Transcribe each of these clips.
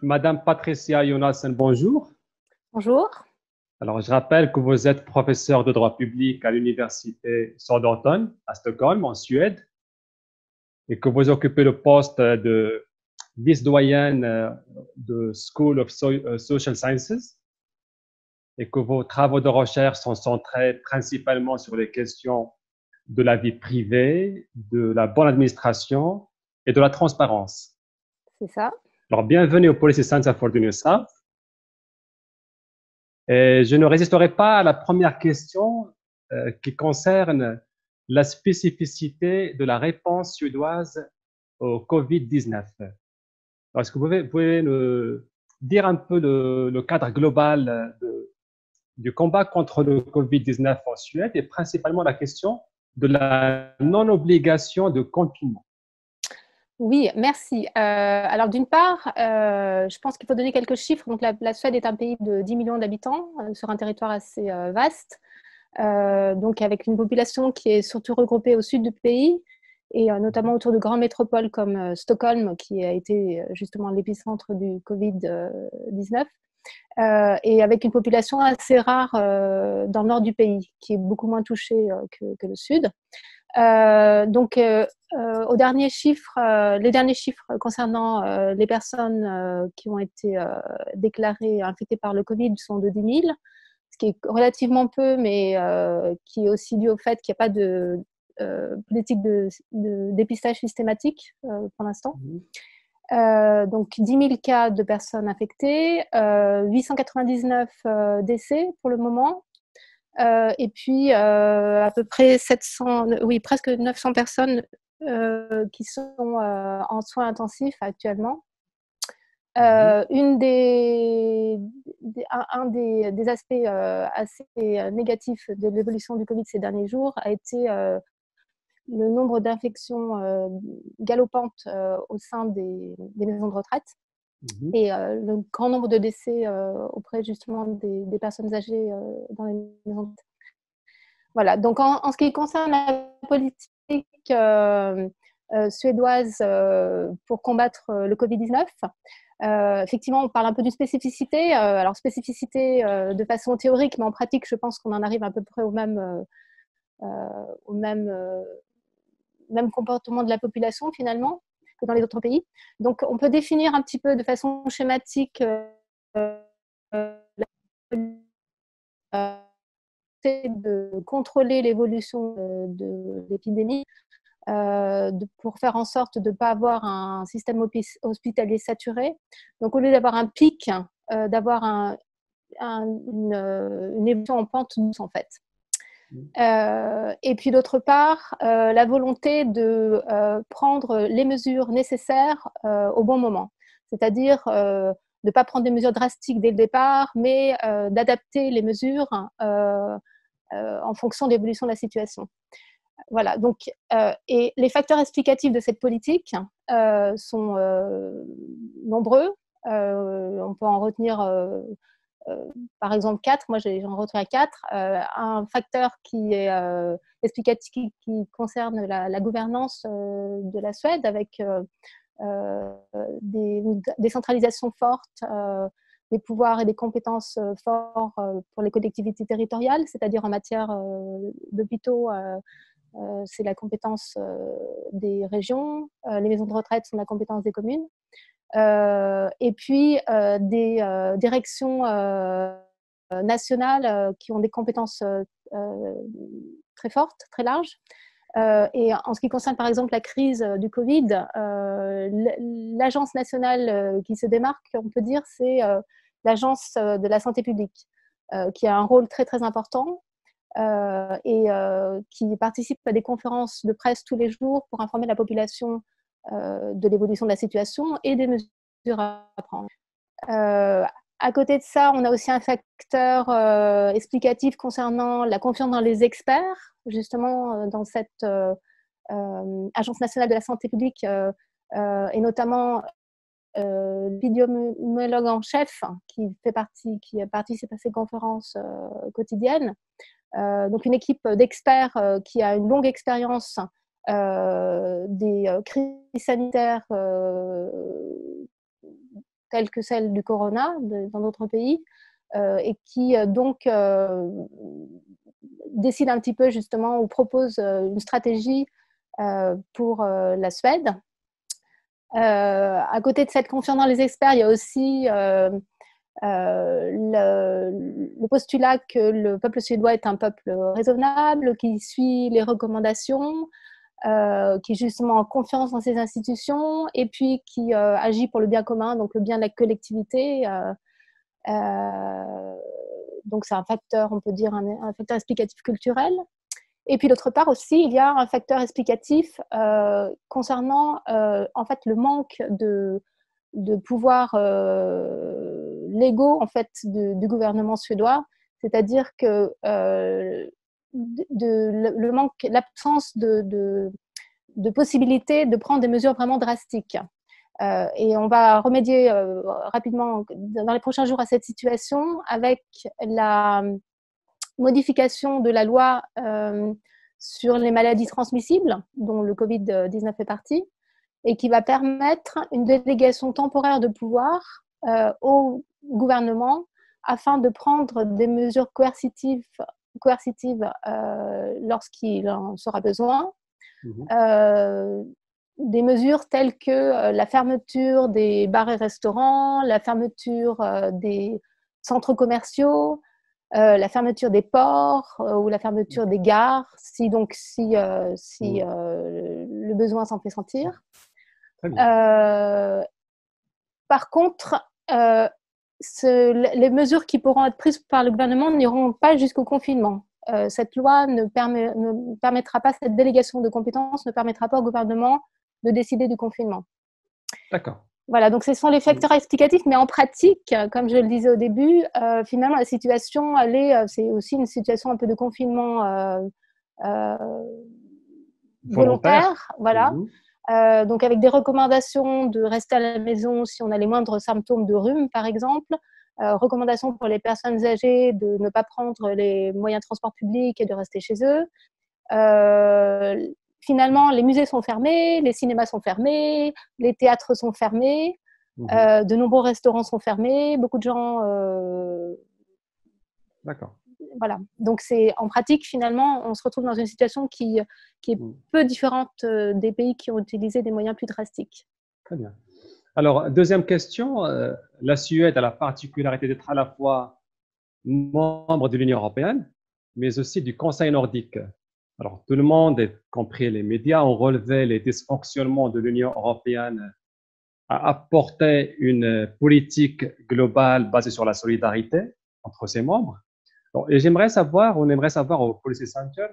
Madame Patricia Jonassen, bonjour. Bonjour. Alors, je rappelle que vous êtes professeur de droit public à l'université Southampton à Stockholm, en Suède, et que vous occupez le poste de vice-doyenne de School of Social Sciences, et que vos travaux de recherche sont centrés principalement sur les questions de la vie privée, de la bonne administration et de la transparence. C'est ça. Alors, bienvenue au Policy Center for the New South. Et je ne résisterai pas à la première question qui concerne la spécificité de la réponse suédoise au Covid-19. Est-ce que vous pouvez nous dire un peu le cadre global du combat contre le Covid-19 en Suède et principalement la question de la non-obligation de confinement? Oui, merci. Alors, d'une part, je pense qu'il faut donner quelques chiffres. Donc, la Suède est un pays de 10 millions d'habitants sur un territoire assez vaste, donc avec une population qui est surtout regroupée au sud du pays et notamment autour de grandes métropoles comme Stockholm, qui a été justement l'épicentre du Covid-19, et avec une population assez rare dans le nord du pays, qui est beaucoup moins touchée que le sud. Aux derniers chiffres, les derniers chiffres concernant les personnes qui ont été déclarées infectées par le Covid sont de 10 000, ce qui est relativement peu, mais qui est aussi dû au fait qu'il n'y a pas de politique de dépistage systématique pour l'instant. Donc 10 000 cas de personnes infectées, 899 décès pour le moment. Et puis à peu près 700, oui, presque 900 personnes qui sont en soins intensifs actuellement. Un des aspects assez négatifs de l'évolution du Covid ces derniers jours a été le nombre d'infections galopantes au sein des maisons de retraite et le grand nombre de décès auprès justement des personnes âgées dans les maisons de retraite. Voilà, donc en ce qui concerne la politique suédoise pour combattre le Covid-19, effectivement, on parle un peu d'une spécificité. Alors, spécificité de façon théorique, mais en pratique, je pense qu'on en arrive à peu près au même comportement de la population, finalement, que dans les autres pays. Donc, on peut définir un petit peu de façon schématique de contrôler l'évolution de l'épidémie pour faire en sorte de ne pas avoir un système hospitalier saturé. Donc, au lieu d'avoir un pic, d'avoir une évolution en pente douce, en fait. Et puis, d'autre part, la volonté de prendre les mesures nécessaires au bon moment. C'est-à-dire de ne pas prendre des mesures drastiques dès le départ, mais d'adapter les mesures en fonction de l'évolution de la situation. Voilà, donc, et les facteurs explicatifs de cette politique sont nombreux. On peut en retenir, par exemple, 4. Moi, j'en retiens 4. Un facteur qui est explicatif, qui concerne la gouvernance de la Suède, avec des centralisations fortes, des pouvoirs et des compétences forts pour les collectivités territoriales, c'est-à-dire en matière d'hôpitaux. C'est la compétence des régions, les maisons de retraite sont la compétence des communes, et puis des directions nationales qui ont des compétences très fortes, très larges. Et en ce qui concerne par exemple la crise du Covid, l'agence nationale qui se démarque, on peut dire, c'est l'agence de la santé publique, qui a un rôle très très important. Et qui participe à des conférences de presse tous les jours pour informer la population de l'évolution de la situation et des mesures à prendre. À côté de ça, on a aussi un facteur explicatif concernant la confiance dans les experts, justement dans cette Agence nationale de la santé publique, et notamment l'épidémiologue en chef qui participe à ces conférences quotidiennes. Donc une équipe d'experts qui a une longue expérience des crises sanitaires telles que celle du corona dans d'autres pays, et qui donc décide un petit peu justement ou propose une stratégie pour la Suède. À côté de cette confiance dans les experts, il y a aussi le postulat que le peuple suédois est un peuple raisonnable, qui suit les recommandations, qui est justement en confiance dans ses institutions et puis qui agit pour le bien commun, donc le bien de la collectivité. Donc c'est un facteur, on peut dire, un facteur explicatif culturel. Et puis d'autre part aussi, il y a un facteur explicatif concernant en fait le manque de pouvoirs légaux en fait du gouvernement suédois, c'est-à-dire que le manque, l'absence de possibilité de prendre des mesures vraiment drastiques. Et on va remédier rapidement dans les prochains jours à cette situation avec la modification de la loi sur les maladies transmissibles, dont le Covid-19 fait partie, et qui va permettre une délégation temporaire de pouvoir au gouvernement afin de prendre des mesures coercitives lorsqu'il en sera besoin. Des mesures telles que la fermeture des bars et restaurants, la fermeture des centres commerciaux, la fermeture des ports ou la fermeture des gares, si le besoin s'en fait sentir. Par contre, les mesures qui pourront être prises par le gouvernement n'iront pas jusqu'au confinement. Cette loi ne permettra pas, cette délégation de compétences ne permettra pas au gouvernement de décider du confinement. D'accord. Voilà, donc ce sont les facteurs explicatifs, mais en pratique, comme je le disais au début, finalement la situation, c'est aussi une situation un peu de confinement volontaire, voilà. Donc avec des recommandations de rester à la maison si on a les moindres symptômes de rhume, par exemple. Recommandations pour les personnes âgées de ne pas prendre les moyens de transport public et de rester chez eux. Finalement, les musées sont fermés, les cinémas sont fermés, les théâtres sont fermés, de nombreux restaurants sont fermés, beaucoup de gens... D'accord. Voilà. Donc, en pratique, finalement, on se retrouve dans une situation qui est peu différente des pays qui ont utilisé des moyens plus drastiques. Très bien. Alors, deuxième question. La Suède a la particularité d'être à la fois membre de l'Union européenne, mais aussi du Conseil nordique. Alors, tout le monde, y compris les médias, ont relevé les dysfonctionnements de l'Union européenne à apporter une politique globale basée sur la solidarité entre ses membres. Donc, et on aimerait savoir au Policy Center,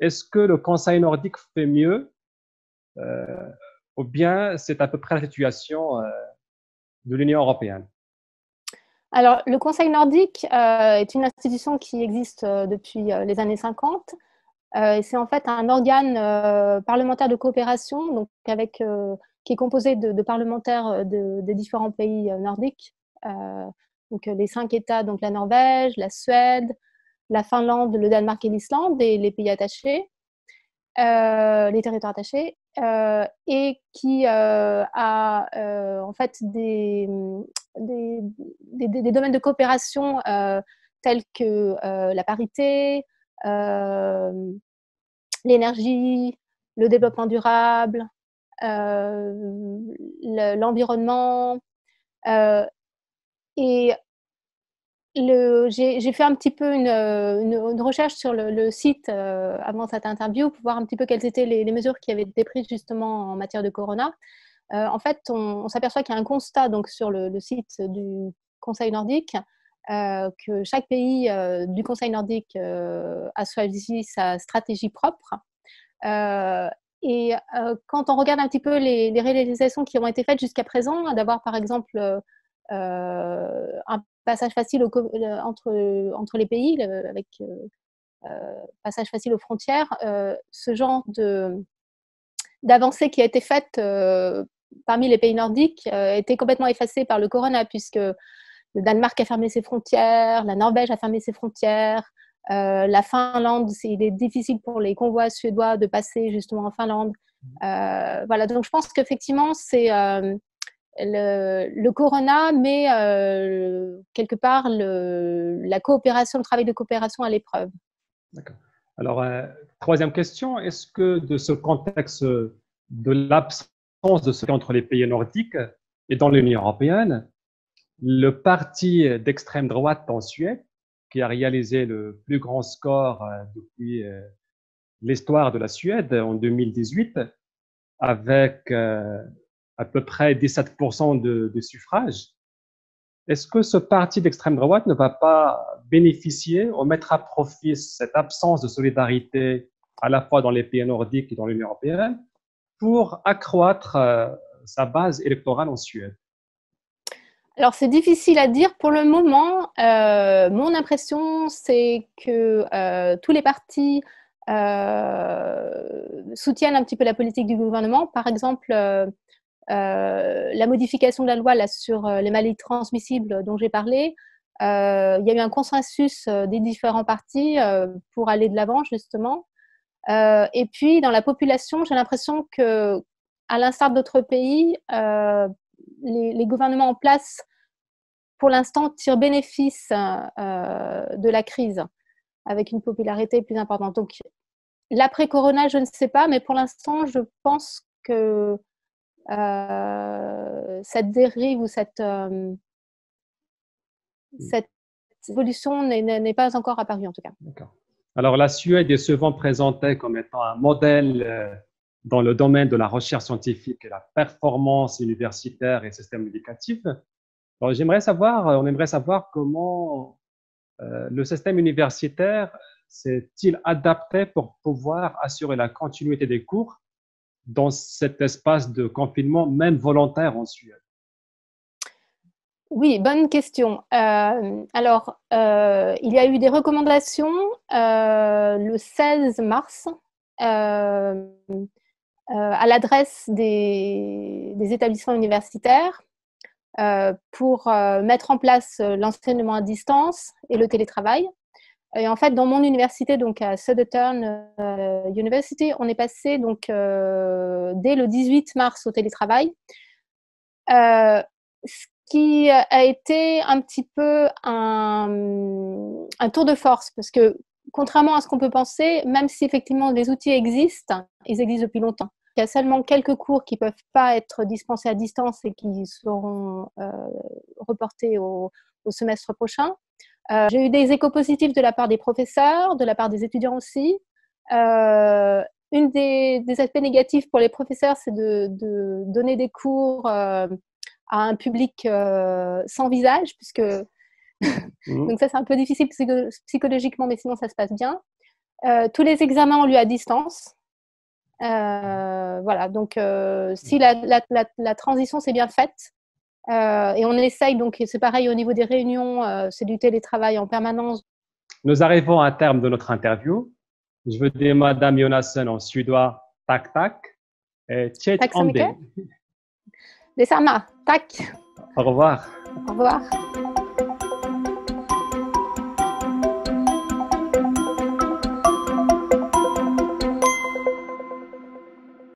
est-ce que le Conseil nordique fait mieux ou bien c'est à peu près la situation de l'Union européenne? Alors, le Conseil nordique est une institution qui existe depuis les années 50. C'est en fait un organe parlementaire de coopération donc qui est composé de parlementaires des différents pays nordiques. Donc les 5 États, donc la Norvège, la Suède, la Finlande, le Danemark et l'Islande, et les pays attachés, les territoires attachés, et qui a en fait des domaines de coopération tels que la parité, l'énergie, le développement durable, l'environnement. Et j'ai fait un petit peu une recherche sur le site avant cette interview pour voir un petit peu quelles étaient les mesures qui avaient été prises justement en matière de corona. En fait, on s'aperçoit qu'il y a un constat donc, sur le site du Conseil nordique que chaque pays du Conseil nordique a choisi sa stratégie propre. Quand on regarde un petit peu les réalisations qui ont été faites jusqu'à présent, d'avoir par exemple un passage facile entre les pays, avec passage facile aux frontières, ce genre d'avancée qui a été faite parmi les pays nordiques a été complètement effacée par le corona, puisque le Danemark a fermé ses frontières, la Norvège a fermé ses frontières, la Finlande, il est difficile pour les convois suédois de passer justement en Finlande. Voilà, donc je pense qu'effectivement, le corona met quelque part la coopération, le travail de coopération à l'épreuve. D'accord. Alors, troisième question, est-ce que de ce contexte de l'absence de ce entre les pays nordiques et dans l'Union européenne, le parti d'extrême droite en Suède, qui a réalisé le plus grand score depuis l'histoire de la Suède en 2018, avec à peu près 17% de suffrages, est-ce que ce parti d'extrême droite ne va pas bénéficier ou mettre à profit cette absence de solidarité à la fois dans les pays nordiques et dans l'Union européenne pour accroître sa base électorale en Suède? Alors, c'est difficile à dire pour le moment. Mon impression, c'est que tous les partis soutiennent un petit peu la politique du gouvernement. Par exemple, la modification de la loi là, sur les maladies transmissibles dont j'ai parlé, il y a eu un consensus des différents partis pour aller de l'avant, justement. Et puis, dans la population, j'ai l'impression que, à l'instar d'autres pays, les gouvernements en place, pour l'instant, tirent bénéfice de la crise avec une popularité plus importante. Donc, l'après-corona, je ne sais pas, mais pour l'instant, je pense que cette dérive ou cette évolution n'est pas encore apparue, en tout cas. D'accord. Alors, la Suède est souvent présentée comme étant un modèle dans le domaine de la recherche scientifique et la performance universitaire et système éducatif. Alors, on aimerait savoir comment le système universitaire s'est-il adapté pour pouvoir assurer la continuité des cours dans cet espace de confinement, même volontaire en Suède? Oui, bonne question. Alors, il y a eu des recommandations le 16 mars à l'adresse des établissements universitaires pour mettre en place l'enseignement à distance et le télétravail. Et en fait, dans mon université, donc à Södertörn University, on est passé donc dès le 18 mars au télétravail. Ce qui a été un petit peu un tour de force, parce que contrairement à ce qu'on peut penser, même si effectivement les outils existent, ils existent depuis longtemps. Il y a seulement quelques cours qui ne peuvent pas être dispensés à distance et qui seront reportés au semestre prochain. J'ai eu des échos positifs de la part des professeurs, de la part des étudiants aussi. Une des aspects négatifs pour les professeurs, c'est de donner des cours à un public sans visage, puisque donc ça c'est un peu difficile psychologiquement, mais sinon ça se passe bien. Tous les examens ont lieu à distance. Voilà, donc si la transition s'est bien faite, et on essaye, donc c'est pareil au niveau des réunions, c'est du télétravail en permanence. Nous arrivons à terme de notre interview. Je veux dire Madame Jonasson en suédois, tack tack. Tack så mycket. Detsamma, tack. Au revoir. Au revoir.